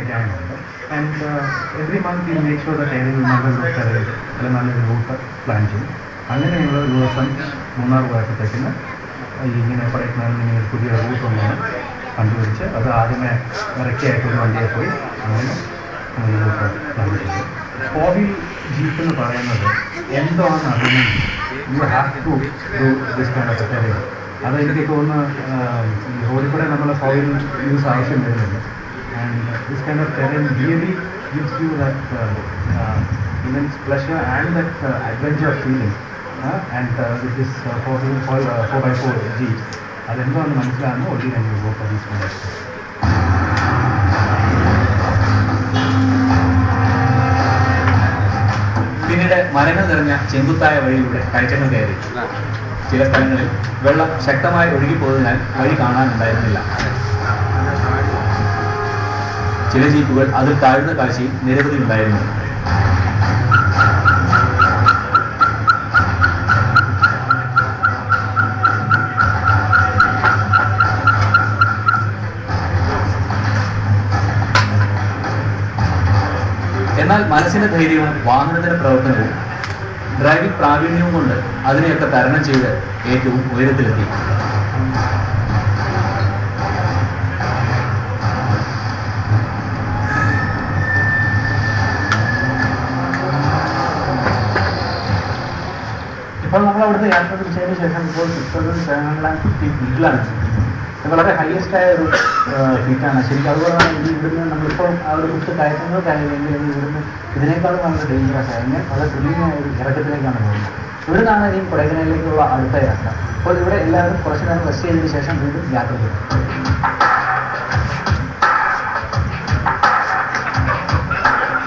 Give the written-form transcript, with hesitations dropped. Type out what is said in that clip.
മെക്കാനുണ്ട്. And every month you make sure that ഏതെങ്കിലും നല്ലൊരു ടെറേസ് അല്ലെങ്കിൽ നല്ലൊരു റൂട്ട് പ്ലാൻ ചെയ്യും. അങ്ങനെ ഞങ്ങൾ ഒരു ദിവസം മൂന്നാർ പോയപ്പോഴത്തേക്കിന് ഇങ്ങനെ കൊടൈക്കനാലിൽ ഇങ്ങനെ ഒരു പുതിയ റൂട്ട് ഉണ്ടെന്ന് കണ്ടുപിടിച്ച് അത് ആദ്യമേ ഇറക്കിയായിട്ടൊരു വണ്ടിയെ പോയി അങ്ങനെ റൂട്ട് പ്ലാൻ ചെയ്തു. 4-wheel ജീപ്പ് എന്ന് പറയുന്നത് എന്താണ് അതിന് you have to do this kind of terrain. അത് എനിക്ക് തോന്നുന്നു റോഡിൽ കൂടെ നമ്മൾ 4-wheel യൂസ് ആവശ്യം വരുന്നില്ല. And this kind of terrain really gives you that immense pleasure and that adventure feeling. And with this 4x4 Jeep, അതെന്താണെന്ന് മനസ്സിലാകുന്നു only when you go for these moments. പിന്നീട് മരങ്ങൾ നിറഞ്ഞ ചെങ്കുത്തായ വഴിയിലൂടെ കയറ്റങ്ങൾ കയറി. ചില സ്ഥലങ്ങളിൽ വെള്ളം ശക്തമായി ഒഴുകിപ്പോയതിനാൽ വഴി കാണാനുണ്ടായിരുന്നില്ല. ചില ജീപ്പുകൾ അതിൽ താഴ്ന്ന കാഴ്ചയിൽ നിരവധി ഉണ്ടായിരുന്നു. എന്നാൽ മനസ്സിന്റെ ധൈര്യവും വാഹനത്തിന്റെ പ്രവർത്തനവും ഡ്രൈവിംഗ് പ്രാവീണ്യവും കൊണ്ട് അതിനെയൊക്കെ തരണം ചെയ്ത് ഏറ്റവും ഉയരത്തിലെത്തി. ഇപ്പോൾ നമ്മൾ അവിടുത്തെ യാത്ര തിരിച്ചതിന് ശേഷം ഇപ്പോൾ 6750 ഫീറ്റിലാണ്. വളരെ ഹയസ്റ്റ് ആയ ഒരു ഫീറ്റാണ് ശരിക്കും. അതുപോലെ തന്നെ ഇവിടുന്ന് നമ്മളിപ്പോൾ ആ ഒരു കുത്ത് കയറ്റങ്ങൾക്കാണെങ്കിൽ ഇവിടുന്ന് ഇതിനേക്കാളും വളരെ ഡേഞ്ചറസ് ആയി വളരെ ത്രില്ലിംഗ് ആയ ഒരു ഇറക്കത്തിലേക്കാണ് പോകുന്നത്. ഇവിടുന്നാണ് ഇനി കൊടൈക്കനാലിലേക്കുള്ള അടുത്ത യാത്ര. അപ്പോൾ ഇവിടെ എല്ലാവരും കുറച്ച് നേരം റെസ്റ്റ് ചെയ്തതിന് ശേഷം വീണ്ടും യാത്ര ചെയ്യും.